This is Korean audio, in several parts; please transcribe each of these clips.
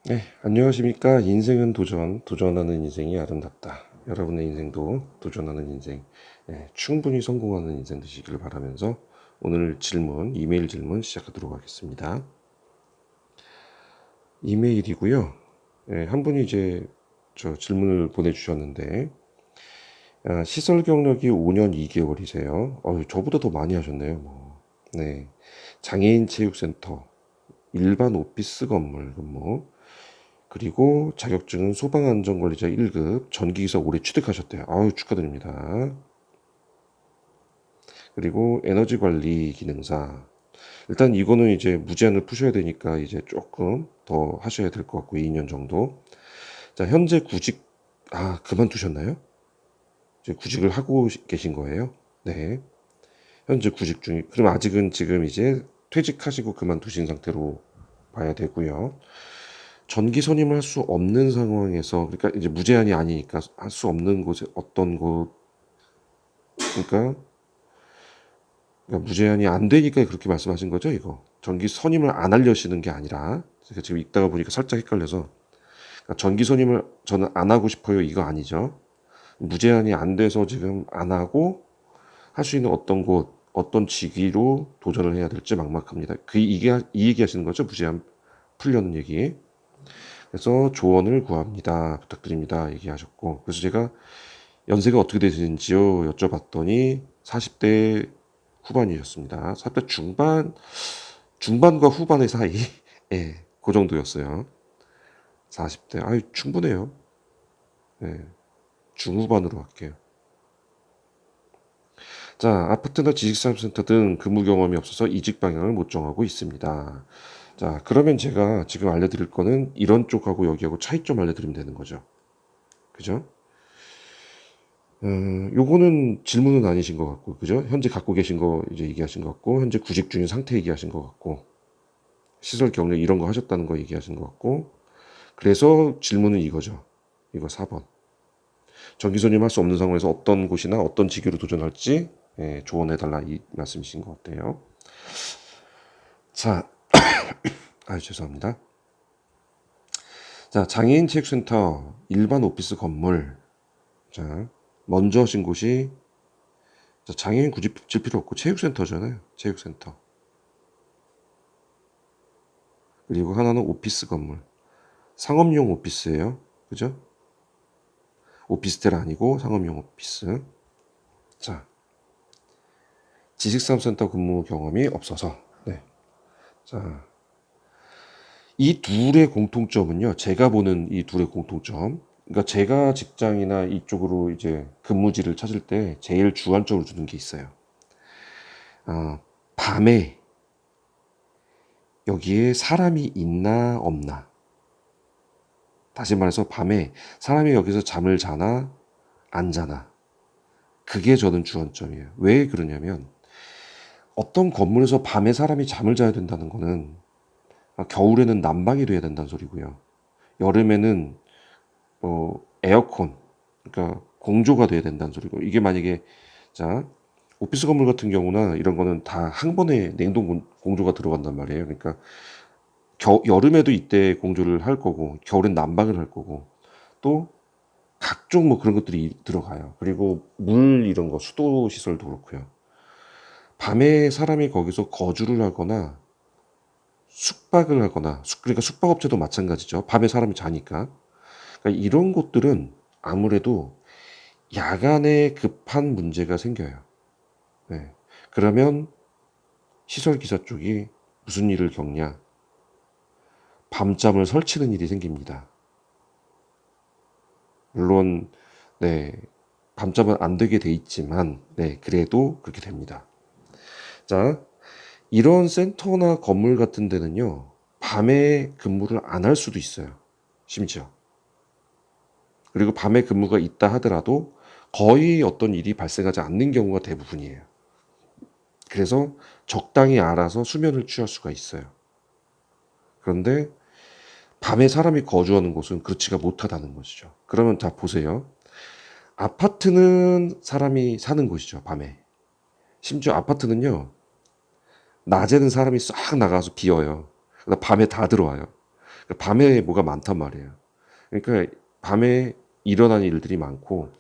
네, 안녕하십니까. 인생은 도전, 도전하는 인생이 아름답다. 여러분의 인생도 도전하는 인생, 충분히 성공하는 인생 되시길 바라면서 오늘 질문, 이메일 질문 시작하도록 하겠습니다. 이메일이고요. 한 분이 이제 저 질문을 보내주셨는데, 시설 경력이 5년 2개월이세요. 저보다 더 많이 하셨네요. 뭐. 네, 장애인 체육센터, 일반 오피스 건물 근무, 그리고 자격증은 소방안전관리자 1급, 전기기사 올해 취득하셨대요. 아유, 축하드립니다. 그리고 에너지관리 기능사. 일단 이거는 이제 무제한을 푸셔야 되니까 이제 조금 더 하셔야 될 것 같고, 2년 정도. 자, 현재 구직, 그만두셨나요? 이제 구직을 하고 계신 거예요? 네. 현재 구직 중이, 그럼 아직은 지금 이제 퇴직하시고 그만두신 상태로 봐야 되고요. 전기 선임을 할 수 없는 상황에서, 그러니까 이제 무제한이 아니니까 할 수 없는 곳에 어떤 곳, 그러니까, 무제한이 안 되니까 그렇게 말씀하신 거죠, 이거. 전기 선임을 안 하려시는 게 아니라, 제가 지금 읽다가 보니까 살짝 헷갈려서, 그러니까 전기 선임을 저는 안 하고 싶어요, 이거 아니죠. 무제한이 안 돼서 지금 안 하고 할 수 있는 어떤 곳, 어떤 직위로 도전을 해야 될지 막막합니다. 이 얘기 하시는 거죠, 무제한 풀려는 얘기. 그래서 조언을 구합니다. 부탁드립니다. 얘기하셨고. 그래서 제가 연세가 어떻게 되시는지요? 여쭤봤더니 40대 후반이셨습니다. 40대 중반과 후반의 사이. 예, 그 정도였어요. 40대. 아유, 충분해요. 예, 중후반으로 할게요. 자, 아파트나 지식산업센터 등 근무 경험이 없어서 이직 방향을 못 정하고 있습니다. 자, 그러면 제가 지금 알려드릴 거는 이런 쪽하고 여기하고 차이점 알려드리면 되는 거죠. 그죠? 요거는 질문은 아니신 것 같고, 그죠? 현재 갖고 계신 거 이제 얘기하신 것 같고, 현재 구직 중인 상태 얘기하신 것 같고, 시설 경력 이런 거 하셨다는 거 얘기하신 것 같고, 그래서 질문은 이거죠. 이거 4번. 정기선임 할 수 없는 상황에서 어떤 곳이나 어떤 직위로 도전할지 조언해달라 이 말씀이신 것 같아요. 자, 죄송합니다. 자, 장애인 체육센터, 일반 오피스 건물. 자, 먼저 하신 곳이, 자, 장애인 굳이 질 필요 없고 체육센터잖아요. 체육센터. 그리고 하나는 오피스 건물. 상업용 오피스예요. 그죠? 오피스텔 아니고 상업용 오피스. 자, 지식사업센터 근무 경험이 없어서. 네. 자, 이 둘의 공통점은요. 제가 보는 이 둘의 공통점. 그러니까 제가 직장이나 이쪽으로 이제 근무지를 찾을 때 제일 주안점으로 두는 게 있어요. 밤에 여기에 사람이 있나 없나. 다시 말해서 밤에 사람이 여기서 잠을 자나 안 자나. 그게 저는 주안점이에요. 왜 그러냐면 어떤 건물에서 밤에 사람이 잠을 자야 된다는 거는 겨울에는 난방이 돼야 된다는 소리고요. 여름에는 에어컨, 그러니까 공조가 돼야 된다는 소리고. 이게 만약에 자 오피스 건물 같은 경우나 이런 거는 다 한 번에 냉동 공조가 들어간단 말이에요. 그러니까 여름에도 이때 공조를 할 거고 겨울엔 난방을 할 거고 또 각종 뭐 그런 것들이 들어가요. 그리고 물 이런 거 수도 시설도 그렇고요. 밤에 사람이 거기서 거주를 하거나 숙박을 하거나 그러니까 숙박업체도 마찬가지죠. 밤에 사람이 자니까. 그러니까 이런 곳들은 아무래도 야간에 급한 문제가 생겨요. 네. 그러면 시설기사 쪽이 무슨 일을 겪냐? 밤잠을 설치는 일이 생깁니다. 물론 네, 밤잠은 안 되게 돼 있지만 네, 그래도 그렇게 됩니다. 자, 이런 센터나 건물 같은 데는요. 밤에 근무를 안 할 수도 있어요. 심지어. 그리고 밤에 근무가 있다 하더라도 거의 어떤 일이 발생하지 않는 경우가 대부분이에요. 그래서 적당히 알아서 수면을 취할 수가 있어요. 그런데 밤에 사람이 거주하는 곳은 그렇지가 못하다는 것이죠. 그러면 다 보세요. 아파트는 사람이 사는 곳이죠, 밤에. 심지어 아파트는요, 낮에는 사람이 싹 나가서 비어요. 그러다 밤에 다 들어와요. 그러니까 밤에 뭐가 많단 말이에요. 그러니까 밤에 일어나는 일들이 많고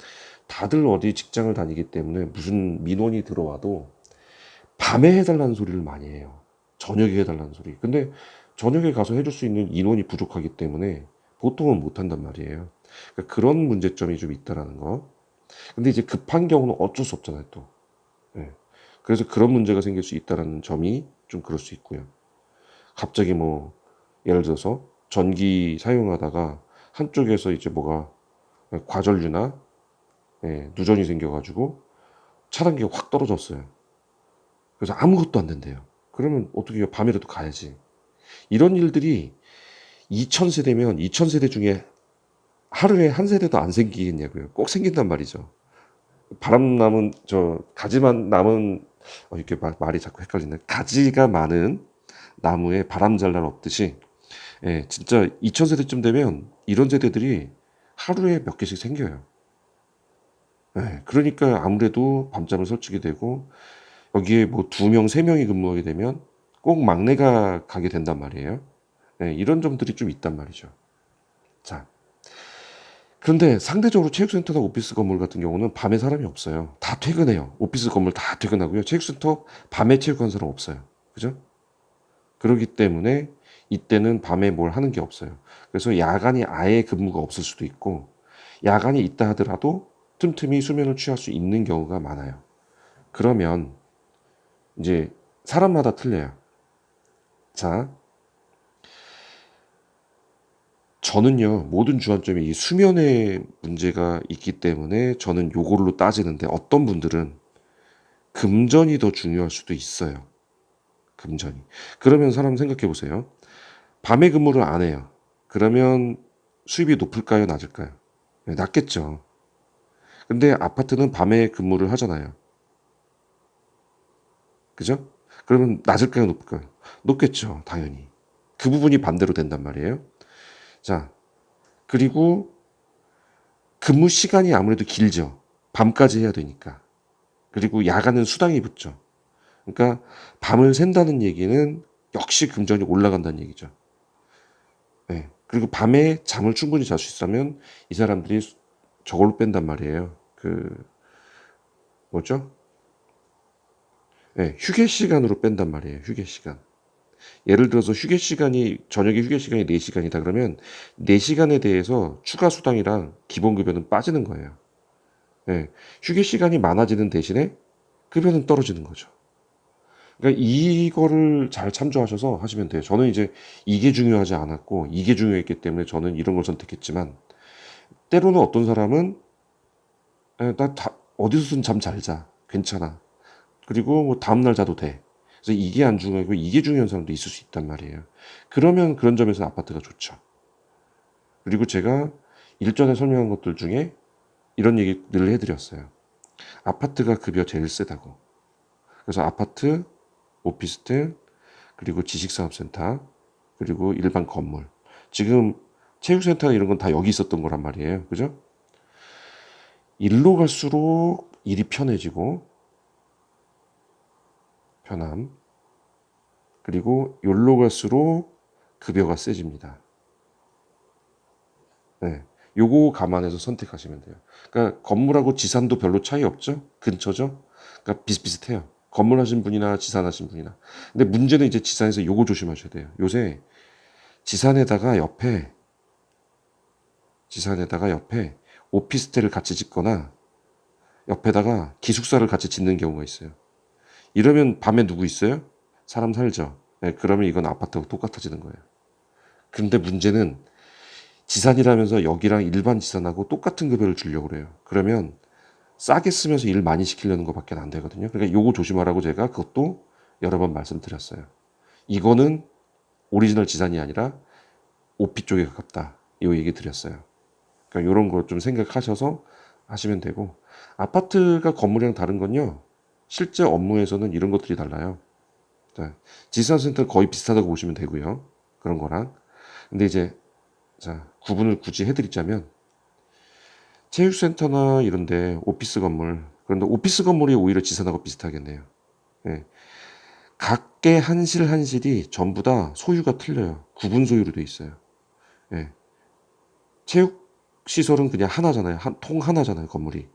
다들 어디 직장을 다니기 때문에 무슨 민원이 들어와도 밤에 해달라는 소리를 많이 해요. 저녁에 해달라는 소리. 근데 저녁에 가서 해줄 수 있는 인원이 부족하기 때문에 보통은 못 한단 말이에요. 그러니까 그런 문제점이 좀 있다라는 거. 근데 이제 급한 경우는 어쩔 수 없잖아요, 또. 예. 그래서 그런 문제가 생길 수 있다라는 점이 좀 그럴 수 있고요. 갑자기 뭐 예를 들어서 전기 사용하다가 한쪽에서 이제 뭐가 과전류나 누전이 생겨가지고 차단기가 확 떨어졌어요. 그래서 아무것도 안 된대요. 그러면 어떻게 해요? 밤이라도 가야지. 이런 일들이 2000세대면 2000세대 중에 하루에 한 세대도 안 생기겠냐고요. 꼭 생긴단 말이죠. 바람 남은 저 가지만 남은 이렇게 말이 자꾸 헷갈리네. 가지가 많은 나무에 바람 잘 날 없듯이 진짜 2000세대쯤 되면 이런 세대들이 하루에 몇 개씩 생겨요. 그러니까 아무래도 밤잠을 설치게 되고 여기에 뭐 2명, 3명이 근무하게 되면 꼭 막내가 가게 된단 말이에요. 이런 점들이 좀 있단 말이죠. 자, 그런데 상대적으로 체육센터나 오피스 건물 같은 경우는 밤에 사람이 없어요. 다 퇴근해요. 오피스 건물 다 퇴근하고요. 체육센터 밤에 체육하는 사람 없어요. 그죠? 그렇기 때문에 이때는 밤에 뭘 하는 게 없어요. 그래서 야간이 아예 근무가 없을 수도 있고 야간이 있다 하더라도 틈틈이 수면을 취할 수 있는 경우가 많아요. 그러면 이제 사람마다 틀려요. 자, 저는요, 모든 주안점이 이 수면에 문제가 있기 때문에 저는 요걸로 따지는데 어떤 분들은 금전이 더 중요할 수도 있어요. 금전이. 그러면 사람 생각해 보세요. 밤에 근무를 안 해요. 그러면 수입이 높을까요? 낮을까요? 네, 낮겠죠. 근데 아파트는 밤에 근무를 하잖아요. 그죠? 그러면 낮을까요? 높을까요? 높겠죠. 당연히. 그 부분이 반대로 된단 말이에요. 자, 그리고 근무 시간이 아무래도 길죠. 밤까지 해야 되니까. 그리고 야간은 수당이 붙죠. 그러니까 밤을 샌다는 얘기는 역시 금전이 올라간다는 얘기죠. 그리고 밤에 잠을 충분히 잘 수 있으면 이 사람들이 저걸로 뺀단 말이에요. 뭐죠? 휴게 시간으로 뺀단 말이에요. 휴게 시간. 예를 들어서 휴게 시간이 저녁에 휴게 시간이 4시간이다 그러면 4시간에 대해서 추가 수당이랑 기본급여는 빠지는 거예요. 휴게 시간이 많아지는 대신에 급여는 떨어지는 거죠. 그러니까 이거를 잘 참조하셔서 하시면 돼요. 저는 이제 이게 중요하지 않았고 이게 중요했기 때문에 저는 이런 걸 선택했지만 때로는 어떤 사람은 나 어디서든 잠 잘 자. 괜찮아. 그리고 뭐 다음날 자도 돼. 그래서 이게 안 중요하고 이게 중요한 사람도 있을 수 있단 말이에요. 그러면 그런 점에서 아파트가 좋죠. 그리고 제가 일전에 설명한 것들 중에 이런 얘기 늘 해드렸어요. 아파트가 급여 제일 세다고. 그래서 아파트, 오피스텔, 그리고 지식산업센터, 그리고 일반 건물. 지금 체육센터 이런 건 다 여기 있었던 거란 말이에요. 그죠? 일로 갈수록 일이 편해지고, 편함. 그리고 요로 갈수록 급여가 세집니다. 네. 요거 감안해서 선택하시면 돼요. 그러니까 건물하고 지산도 별로 차이 없죠? 근처죠? 그러니까 비슷비슷해요. 건물 하신 분이나 지산 하신 분이나. 근데 문제는 이제 지산에서 요거 조심하셔야 돼요. 요새 지산에다가 옆에 오피스텔을 같이 짓거나 옆에다가 기숙사를 같이 짓는 경우가 있어요. 이러면 밤에 누구 있어요? 사람 살죠. 그러면 이건 아파트하고 똑같아지는 거예요. 근데 문제는 지산이라면서 여기랑 일반 지산하고 똑같은 급여를 주려고 그래요. 그러면 싸게 쓰면서 일 많이 시키려는 것밖에 안 되거든요. 그러니까 요거 조심하라고 제가 그것도 여러 번 말씀드렸어요. 이거는 오리지널 지산이 아니라 오피 쪽에 가깝다. 이 얘기 드렸어요. 그러니까 이런 거 좀 생각하셔서 하시면 되고 아파트가 건물이랑 다른 건요. 실제 업무에서는 이런 것들이 달라요. 자, 지산센터 거의 비슷하다고 보시면 되고요. 그런 거랑. 근데 이제 구분을 굳이 해드리자면 체육센터나 이런데 오피스 건물 그런데 오피스 건물이 오히려 지산하고 비슷하겠네요. 예. 각계 한실 한실이 전부 다 소유가 틀려요. 구분 소유로 돼 있어요. 예. 체육 시설은 그냥 하나잖아요. 통 하나잖아요, 건물이.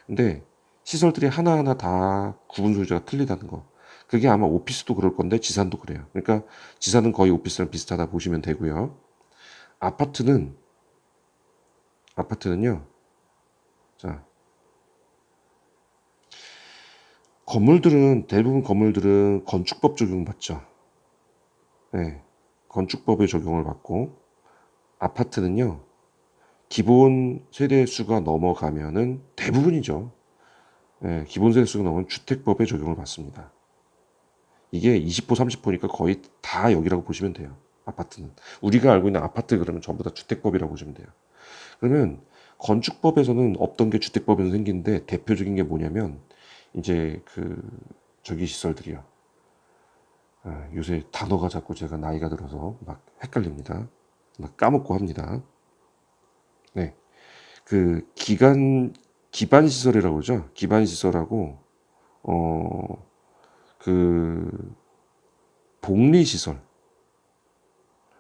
근데 시설들이 하나하나 다 구분 소재가 틀리다는 거. 그게 아마 오피스도 그럴 건데 지산도 그래요. 그러니까 지산은 거의 오피스랑 비슷하다 보시면 되고요. 아파트는 아파트는요. 자, 대부분 건물들은 건축법 적용받죠. 네, 건축법의 적용을 받고 아파트는요. 기본 세대 수가 넘어가면은 대부분이죠. 네, 기본 세대 수가 넘으면 주택법의 적용을 받습니다. 이게 20호, 30호니까 거의 다 여기라고 보시면 돼요. 아파트는. 우리가 알고 있는 아파트 그러면 전부 다 주택법이라고 보시면 돼요. 그러면 건축법에서는 없던 게 주택법에서 생기는데 대표적인 게 뭐냐면 이제 그 저기 시설들이요. 요새 단어가 자꾸 제가 나이가 들어서 막 헷갈립니다. 막 까먹고 합니다. 네. 그 기반 시설이라고 그러죠. 기반 시설하고 그 복리 시설.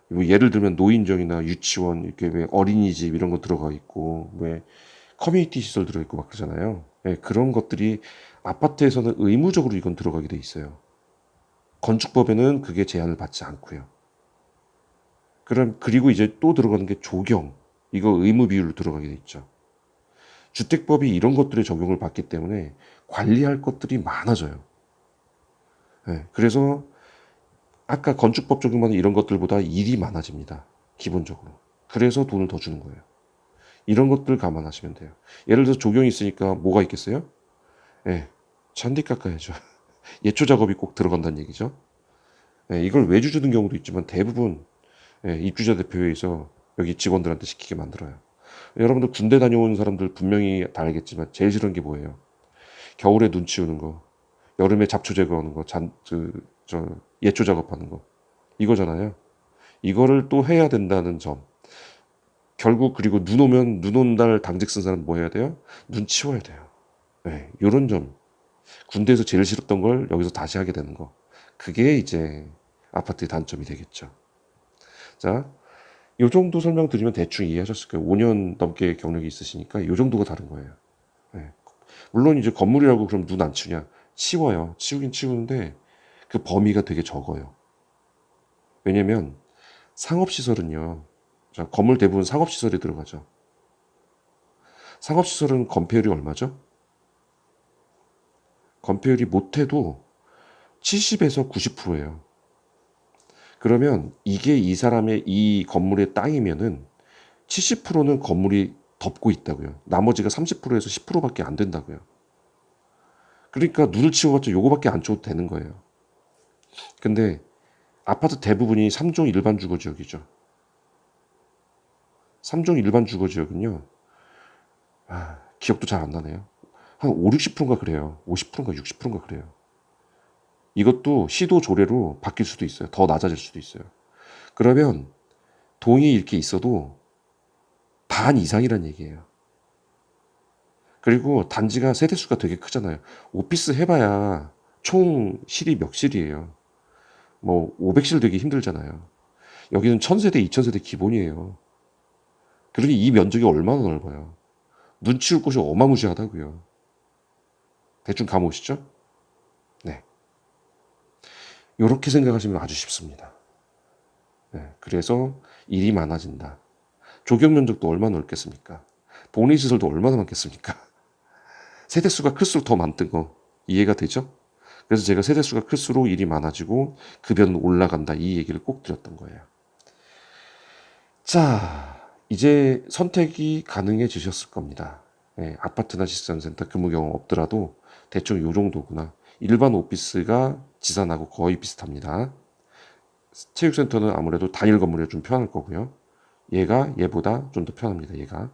뭐 예를 들면 노인정이나 유치원 이렇게 왜 어린이집 이런 거 들어가 있고 왜 커뮤니티 시설 들어 있고 막 그러잖아요. 예, 그런 것들이 아파트에서는 의무적으로 이건 들어가게 돼 있어요. 건축법에는 그게 제한을 받지 않고요. 그리고 이제 또 들어가는 게 조경. 이거 의무 비율로 들어가게 돼 있죠. 주택법이 이런 것들에 적용을 받기 때문에 관리할 것들이 많아져요. 예, 그래서 아까 건축법 적용받는 이런 것들보다 일이 많아집니다. 기본적으로. 그래서 돈을 더 주는 거예요. 이런 것들 감안하시면 돼요. 예를 들어서 조경이 있으니까 뭐가 있겠어요? 예, 잔디 깎아야죠. 예초 작업이 꼭 들어간다는 얘기죠. 예, 이걸 외주 주는 경우도 있지만 대부분 입주자 대표회에서 여기 직원들한테 시키게 만들어요. 여러분들 군대 다녀온 사람들 분명히 다 알겠지만 제일 싫은 게 뭐예요? 겨울에 눈 치우는 거, 여름에 잡초 제거하는 거, 예초 작업하는 거 이거잖아요. 이거를 또 해야 된다는 점. 결국 그리고 눈 오면 눈 온 날 당직 쓴 사람 뭐 해야 돼요? 눈 치워야 돼요. 네, 요런 점. 군대에서 제일 싫었던 걸 여기서 다시 하게 되는 거. 그게 이제 아파트의 단점이 되겠죠. 자, 요 정도 설명드리면 대충 이해하셨을 거예요. 5년 넘게 경력이 있으시니까 요 정도가 다른 거예요. 네. 물론 이제 건물이라고 그럼 눈 안 치우냐? 치워요. 치우긴 치우는데 그 범위가 되게 적어요. 왜냐면 상업시설은요. 자, 건물 대부분 상업시설에 들어가죠. 상업시설은 건폐율이 얼마죠? 건폐율이 못해도 70에서 90%예요. 그러면 이게 이 사람의 이 건물의 땅이면은 70%는 건물이 덮고 있다고요. 나머지가 30%에서 10%밖에 안 된다고요. 그러니까 눈을 치워봤자 요거밖에 안 쳐도 되는 거예요. 근데 아파트 대부분이 3종 일반 주거 지역이죠. 3종 일반 주거 지역은요. 기억도 잘 안 나네요. 한 5, 60%인가 그래요. 50%인가 60%인가 그래요. 이것도 시도 조례로 바뀔 수도 있어요. 더 낮아질 수도 있어요. 그러면 동이 이렇게 있어도 반 이상이란 얘기예요. 그리고 단지가 세대수가 되게 크잖아요. 오피스 해봐야 총 실이 몇 실이에요. 뭐 500실 되기 힘들잖아요. 여기는 1000세대, 2000세대 기본이에요. 그러니 이 면적이 얼마나 넓어요. 눈 치울 곳이 어마무시하다고요. 대충 감 오시죠? 네. 이렇게 생각하시면 아주 쉽습니다. 네. 그래서 일이 많아진다. 조경 면적도 얼마나 넓겠습니까? 복리시설도 얼마나 많겠습니까? 세대수가 클수록 더 많던 거 이해가 되죠? 그래서 제가 세대수가 클수록 일이 많아지고 급여는 올라간다 이 얘기를 꼭 드렸던 거예요. 자, 이제 선택이 가능해지셨을 겁니다. 아파트나 지산센터 근무 경험 없더라도 대충 요 정도구나. 일반 오피스가 지산하고 거의 비슷합니다. 체육센터는 아무래도 단일 건물에 좀 편할 거고요. 얘보다 좀 더 편합니다. 얘가.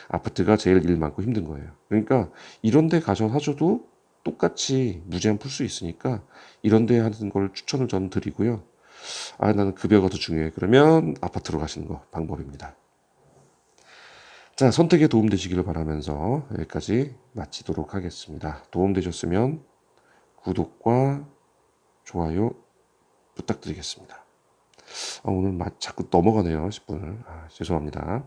아파트가 제일 일 많고 힘든 거예요. 그러니까 이런 데 가서 하셔도 똑같이 무제한 풀 수 있으니까 이런 데 하는 걸 추천을 저는 드리고요. 나는 급여가 더 중요해. 그러면 아파트로 가시는 거 방법입니다. 자, 선택에 도움되시기를 바라면서 여기까지 마치도록 하겠습니다. 도움되셨으면 구독과 좋아요 부탁드리겠습니다. 오늘 자꾸 넘어가네요. 10분을. 죄송합니다.